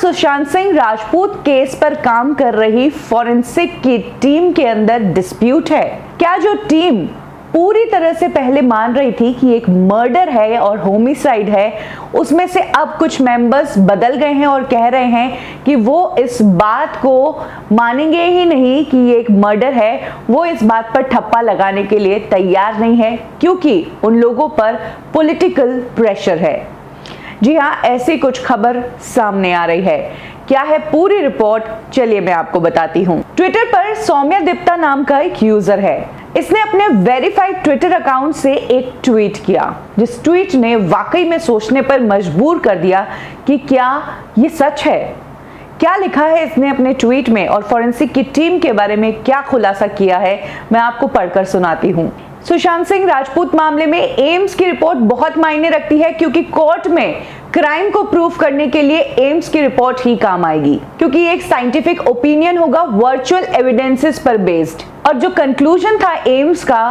Sushant Singh Rajput case पर काम कर रही फॉरेंसिक की टीम के अंदर डिस्प्यूट है? क्या जो टीम पूरी तरह से पहले मान रही थी कि एक मर्डर है और होमिसाइड है, उसमें से अब कुछ मेंबर्स बदल गए हैं और कह रहे हैं कि वो इस बात को मानेंगे ही नहीं कि ये एक मर्डर है, वो इस बात पर ठप्पा लगाने के लिए तैयार नहीं है क्योंकि उन लोगों पर पॉलिटिकल प्रेशर है। जी हाँ, ऐसी कुछ खबर सामने आ रही है। क्या है पूरी रिपोर्ट, चलिए मैं आपको बताती हूँ। ट्विटर पर सौम्या दिप्ता नाम का एक यूजर है। इसने अपने वेरीफाइड ट्विटर अकाउंट से एक ट्वीट किया, जिस ट्वीट ने वाकई में सोचने पर मजबूर कर दिया कि क्या ये सच है। क्या लिखा है इसने अपने ट्वीट में और फॉरेंसिक की टीम के बारे में क्या खुलासा किया है, मैं आपको पढ़कर सुनाती हूँ। सुशांत सिंह राजपूत मामले में एम्स की रिपोर्ट बहुत मायने रखती है क्योंकि कोर्ट में क्राइम को प्रूव करने के लिए एम्स की रिपोर्ट ही काम आएगी, क्योंकि एक साइंटिफिक ओपिनियन होगा वर्चुअल एविडेंसेस पर बेस्ड। और जो कंक्लूजन था एम्स का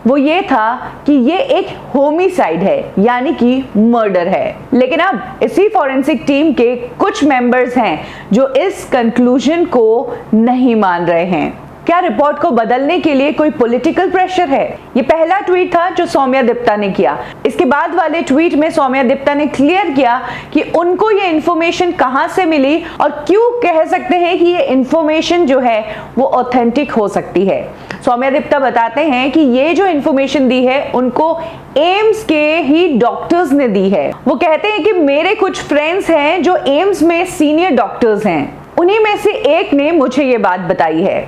वो ये था कि ये एक होमिसाइड है, यानी कि मर्डर है। लेकिन अब इसी फॉरेंसिक टीम के कुछ मेंबर्स हैं जो इस कंक्लूजन को नहीं मान रहे हैं। क्या रिपोर्ट को बदलने के लिए कोई पॉलिटिकल प्रेशर है? ये पहला ट्वीट था जो सौम्या दिप्ता ने किया। इसके बाद वाले ट्वीट में सौम्या दिप्ता ने क्लियर किया कि उनको ये इंफॉर्मेशन कहां से मिली और क्यों कह सकते हैं कि ये इंफॉर्मेशन जो है वो ऑथेंटिक हो सकती है। सौम्या दिप्ता बताते हैं कि ये जो इंफॉर्मेशन दी है उनको एम्स के ही डॉक्टर्स ने दी है। वो कहते हैं कि मेरे कुछ फ्रेंड्स हैं जो एम्स में सीनियर डॉक्टर्स हैं, उन्हीं में से एक ने मुझे ये बात बताई है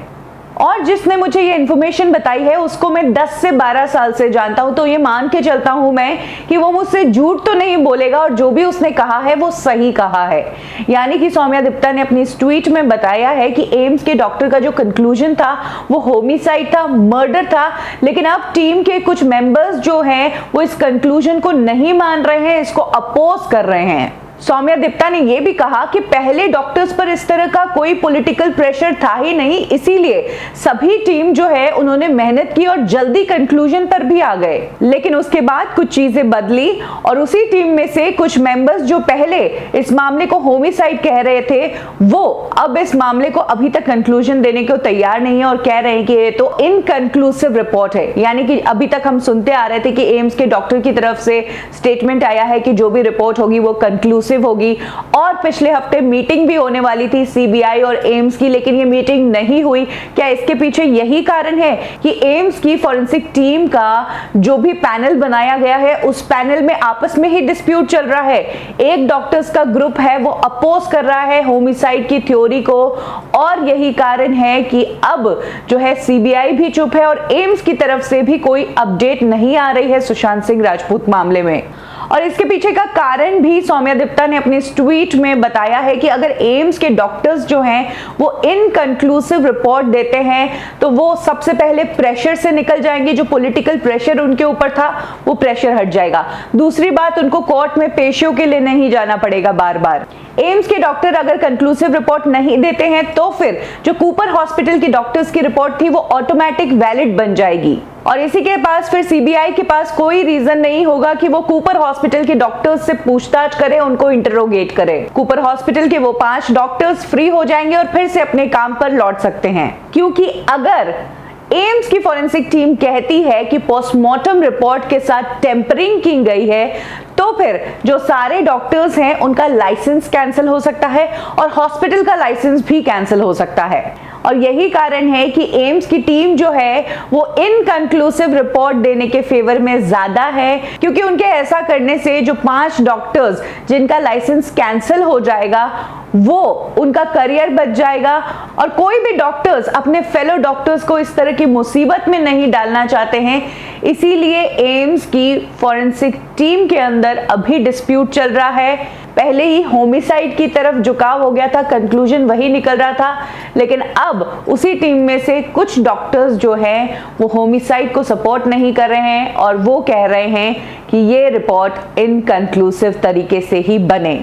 और जिसने मुझे ये इन्फॉर्मेशन बताई है उसको मैं 10 से 12 साल से जानता हूं, तो ये मान के चलता हूं मैं कि वो मुझसे झूठ तो नहीं बोलेगा और जो भी उसने कहा है वो सही कहा है। यानी कि सौम्या दिप्ता ने अपनी इस ट्वीट में बताया है कि एम्स के डॉक्टर का जो कंक्लूजन था वो होमिसाइड था, मर्डर था। लेकिन अब टीम के कुछ मेंबर्स जो हैं वो इस कंक्लूजन को नहीं मान रहे हैं, इसको अपोज कर रहे हैं। सौम्या दिप्ता ने यह भी कहा कि पहले डॉक्टर्स पर इस तरह का कोई पॉलिटिकल प्रेशर था ही नहीं, इसीलिए सभी टीम जो है उन्होंने मेहनत की और जल्दी कंक्लूजन पर भी आ गए। लेकिन उसके बाद कुछ चीजें बदली और उसी टीम में से कुछ मेंबर्स जो पहले इस मामले को होमिसाइड कह रहे थे वो अब इस मामले को अभी तक कंक्लूजन देने को तैयार नहीं है और कह रहे हैं कि ये तो इनकंक्लूसिव रिपोर्ट है। यानी कि अभी तक हम सुनते आ रहे थे कि एम्स के डॉक्टर की तरफ से स्टेटमेंट आया है कि जो भी रिपोर्ट होगी वो कंक्लूसिव होगी और पिछले हफ्ते मीटिंग भी होने वाली थी सीबीआई और एम्स की, लेकिन ये मीटिंग नहीं हुई। क्या इसके पीछे यही कारण है कि एम्स की फॉरेंसिक टीम का जो भी पैनल बनाया गया है उस पैनल में आपस में ही डिस्प्यूट चल रहा है? एक डॉक्टर्स का ग्रुप है वो अपोज कर रहा है होमिसाइड की थ्योरी को और यही कारण है कि अब जो है सीबीआई भी चुप है और एम्स की तरफ से भी कोई अपडेट नहीं आ रही है सुशांत सिंह राजपूत मामले में। और इसके पीछे का कारण भी सौम्या दिप्ता ने अपने इस ट्वीट में बताया है कि अगर एम्स के डॉक्टर्स जो हैं वो इनकंक्लूसिव रिपोर्ट देते हैं तो वो सबसे पहले प्रेशर से निकल जाएंगे, जो पॉलिटिकल प्रेशर उनके ऊपर था वो प्रेशर हट जाएगा। दूसरी बात, उनको कोर्ट में पेशियों के लिए नहीं जाना पड़ेगा बार बार। एम्स के डॉक्टर अगर कंक्लूसिव रिपोर्ट नहीं देते हैं तो फिर जो कूपर हॉस्पिटल की डॉक्टर्स की रिपोर्ट थी वो ऑटोमेटिक वैलिड बन जाएगी और इसी के पास फिर सीबीआई के पास कोई रीजन नहीं होगा कि वो कूपर हॉस्पिटल के डॉक्टर्स से पूछताछ करे, उनको इंटरोगेट करे। कूपर हॉस्पिटल के वो 5 डॉक्टर्स फ्री हो जाएंगे और फिर से अपने काम पर लौट सकते हैं, क्योंकि अगर एम्स की फॉरेंसिक टीम कहती है कि पोस्टमार्टम रिपोर्ट के साथ टेम्परिंग की गई है तो फिर जो सारे डॉक्टर्स हैं उनका लाइसेंस कैंसिल हो सकता है और हॉस्पिटल का लाइसेंस भी कैंसिल हो सकता है। और यही कारण है कि एम्स की टीम जो है वो इनकंक्लूसिव रिपोर्ट देने के फेवर में ज्यादा है, क्योंकि उनके ऐसा करने से जो 5 डॉक्टर्स जिनका लाइसेंस कैंसिल हो जाएगा वो उनका करियर बच जाएगा और कोई भी डॉक्टर्स अपने फेलो डॉक्टर्स को इस तरह की मुसीबत में नहीं डालना चाहते हैं। इसीलिए एम्स की फॉरेंसिक टीम के अंदर अभी डिस्प्यूट चल रहा है। पहले ही होमिसाइड की तरफ झुकाव हो गया था, कंक्लूजन वही निकल रहा था, लेकिन अब उसी टीम में से कुछ डॉक्टर्स जो हैं वो होमिसाइड को सपोर्ट नहीं कर रहे हैं और वो कह रहे हैं कि ये रिपोर्ट इनकंक्लूसिव तरीके से ही बने।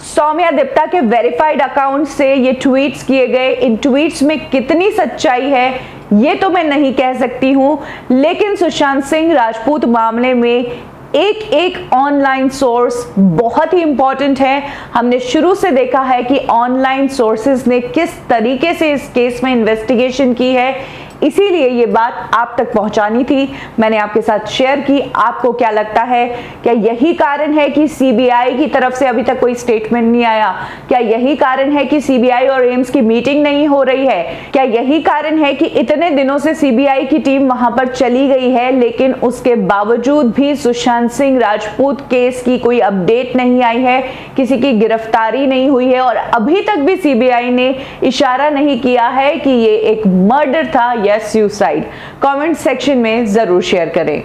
सौम्या दिप्ता के वेरीफाइड अकाउंट से ये ट्वीट्स किए गए, इन ट्वीट्स में कितनी सच्चाई है ये तो मैं नहीं कह सकती हूं, लेकिन सुशांत सिंह राजपूत मामले में एक एक ऑनलाइन सोर्स बहुत ही इंपॉर्टेंट है। हमने शुरू से देखा है कि ऑनलाइन सोर्सेज ने किस तरीके से इस केस में इन्वेस्टिगेशन की है, इसीलिए ये बात आप तक पहुंचानी थी, मैंने आपके साथ शेयर की। आपको क्या लगता है, क्या यही कारण है कि सीबीआई की तरफ से अभी तक कोई स्टेटमेंट नहीं आया? क्या यही कारण है कि सीबीआई और एम्स की मीटिंग नहीं हो रही है? क्या यही कारण है कि इतने दिनों से सीबीआई की टीम वहां पर चली गई है, लेकिन उसके बावजूद भी सुशांत सिंह राजपूत केस की कोई अपडेट नहीं आई है, किसी की गिरफ्तारी नहीं हुई है और अभी तक भी सीबीआई ने इशारा नहीं किया है कि ये एक मर्डर था या सुसाइड? कमेंट सेक्शन में जरूर शेयर करें।